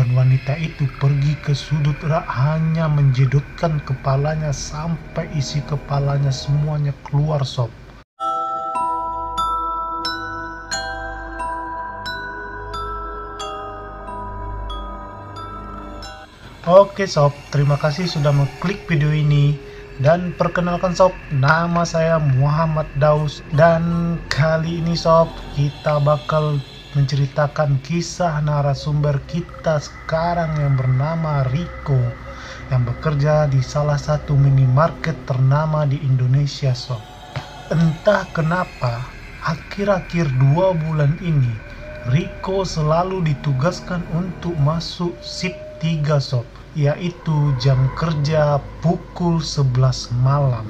dan wanita itu pergi ke sudut rak hanya menjedotkan kepalanya sampai isi kepalanya semuanya keluar sob. Oke sob, terima kasih sudah mengklik video ini. Dan perkenalkan sob, nama saya Muhammad Daus. Dan kali ini sob, kita bakal menceritakan kisah narasumber kita sekarang yang bernama Rico, yang bekerja di salah satu minimarket ternama di Indonesia sob. Entah kenapa, akhir-akhir 2 bulan ini, Rico selalu ditugaskan untuk masuk shift 3 sob, yaitu jam kerja pukul 11 malam.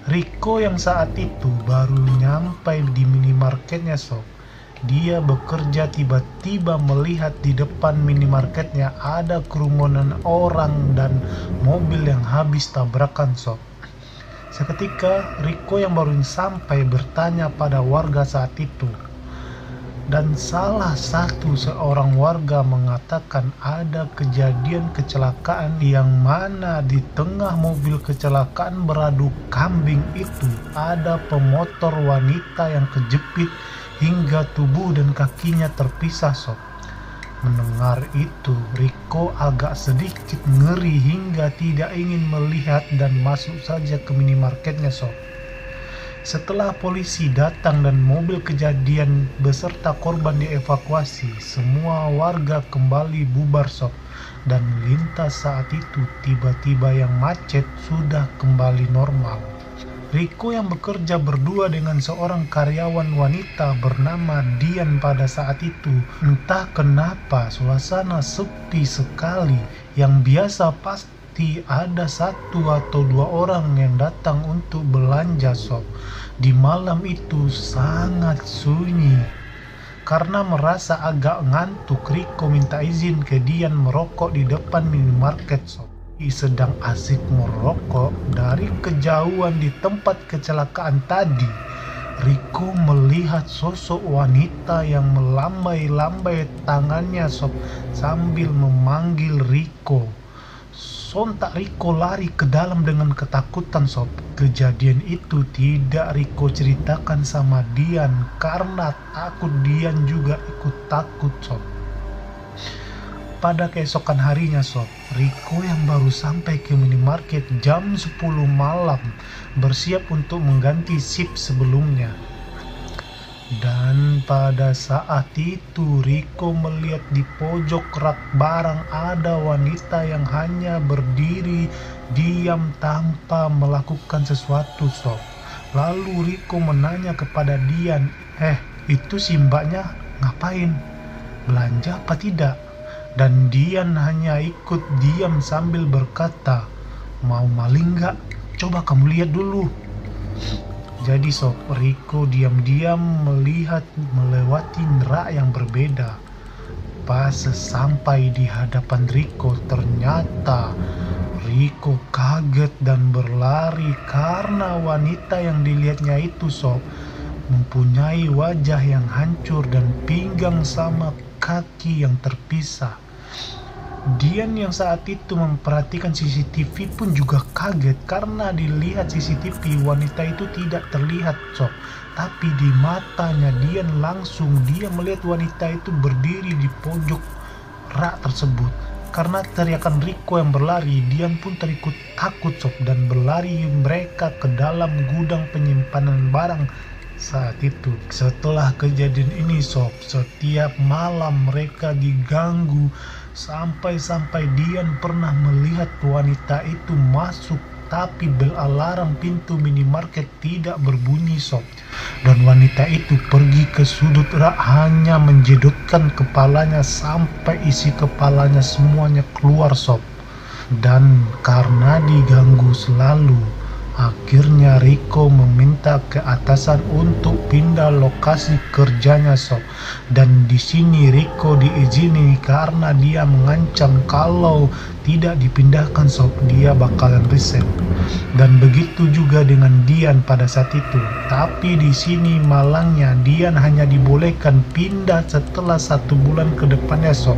Rico yang saat itu baru nyampai di minimarketnya sob. Dia bekerja tiba-tiba melihat di depan minimarketnya ada kerumunan orang dan mobil yang habis tabrakan sob. Seketika Rico yang baru sampai bertanya pada warga saat itu. Dan salah satu seorang warga mengatakan ada kejadian kecelakaan yang mana di tengah mobil kecelakaan beradu kambing itu ada pemotor wanita yang kejepit hingga tubuh dan kakinya terpisah sob. Mendengar itu, Rico agak sedikit ngeri hingga tidak ingin melihat dan masuk saja ke minimarketnya sob. Setelah polisi datang dan mobil kejadian beserta korban dievakuasi, semua warga kembali bubar sob. Dan lintas saat itu tiba-tiba yang macet sudah kembali normal. Rico yang bekerja berdua dengan seorang karyawan wanita bernama Dian pada saat itu. Entah kenapa suasana sepi sekali, yang biasa pasti ada 1 atau 2 orang yang datang untuk belanja sob. Di malam itu sangat sunyi. Karena merasa agak ngantuk, Rico minta izin ke Dian merokok di depan minimarket sob. Sedang asik merokok, dari kejauhan di tempat kecelakaan tadi, Rico melihat sosok wanita yang melambai-lambai tangannya sob sambil memanggil Rico. Sontak Rico lari ke dalam dengan ketakutan sob. Kejadian itu tidak Rico ceritakan sama Dian karena takut Dian juga ikut takut sob. Pada keesokan harinya sob, Rico yang baru sampai ke minimarket jam 10 malam bersiap untuk mengganti shift sebelumnya. Dan pada saat itu Rico melihat di pojok rak barang ada wanita yang hanya berdiri diam tanpa melakukan sesuatu sob. Lalu Rico menanya kepada Dian, itu si mbaknya ngapain? Belanja apa tidak? Dan Dian hanya ikut diam sambil berkata, mau maling gak? Coba kamu lihat dulu. Jadi sob, Rico diam-diam melihat melewati rak yang berbeda. Pas sampai di hadapan Rico, ternyata Rico kaget dan berlari karena wanita yang dilihatnya itu sob mempunyai wajah yang hancur dan pinggang sama kaki yang terpisah. Dian yang saat itu memperhatikan CCTV pun juga kaget karena dilihat CCTV wanita itu tidak terlihat sob. Tapi di matanya Dian langsung dia melihat wanita itu berdiri di pojok rak tersebut. Karena teriakan Rico yang berlari, Dian pun terikut takut sob dan berlari mereka ke dalam gudang penyimpanan barang saat itu. Setelah kejadian ini sob, setiap malam mereka diganggu sampai Dian pernah melihat wanita itu masuk tapi bel alarm pintu minimarket tidak berbunyi sob. Dan wanita itu pergi ke sudut rak hanya menjedotkan kepalanya sampai isi kepalanya semuanya keluar sob. Dan karena diganggu selalu, akhirnya Rico meminta ke atasan untuk pindah lokasi kerjanya sob. Dan di sini Rico diizini karena dia mengancam kalau tidak dipindahkan sob dia bakalan resign. Dan begitu juga dengan Dian pada saat itu. Tapi di sini malangnya Dian hanya dibolehkan pindah setelah 1 bulan ke depannya sob.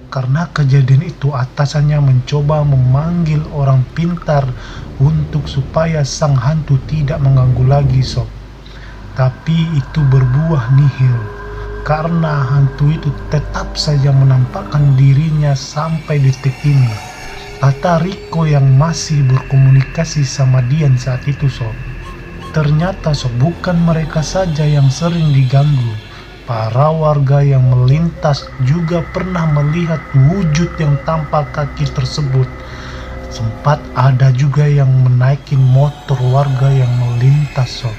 Karena kejadian itu atasannya mencoba memanggil orang pintar untuk supaya sang hantu tidak mengganggu lagi sob. Tapi itu berbuah nihil, karena hantu itu tetap saja menampakkan dirinya sampai detik ini. Kata Riko yang masih berkomunikasi sama Dian saat itu sob. Ternyata sob, bukan mereka saja yang sering diganggu. Para warga yang melintas juga pernah melihat wujud yang tanpa kaki tersebut. Sempat ada juga yang menaikin motor warga yang melintas sob.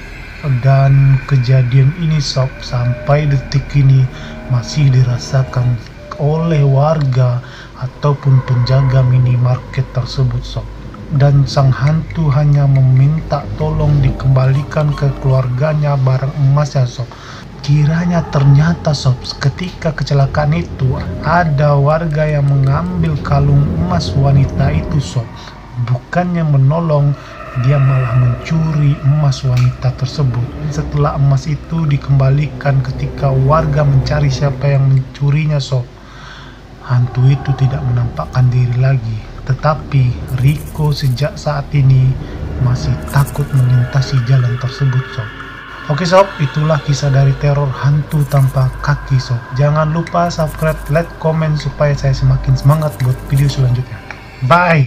Dan kejadian ini sob sampai detik ini masih dirasakan oleh warga ataupun penjaga minimarket tersebut sob. Dan sang hantu hanya meminta tolong dikembalikan ke keluarganya barang emasnya sob. Kiranya ternyata sob, ketika kecelakaan itu ada warga yang mengambil kalung emas wanita itu sob. Bukannya menolong, dia malah mencuri emas wanita tersebut. Setelah emas itu dikembalikan ketika warga mencari siapa yang mencurinya sob, hantu itu tidak menampakkan diri lagi. Tetapi Riko sejak saat ini masih takut melintasi jalan tersebut sob. Oke sob, itulah kisah dari teror hantu tanpa kaki sob. Jangan lupa subscribe, like, komen supaya saya semakin semangat buat video selanjutnya. Bye!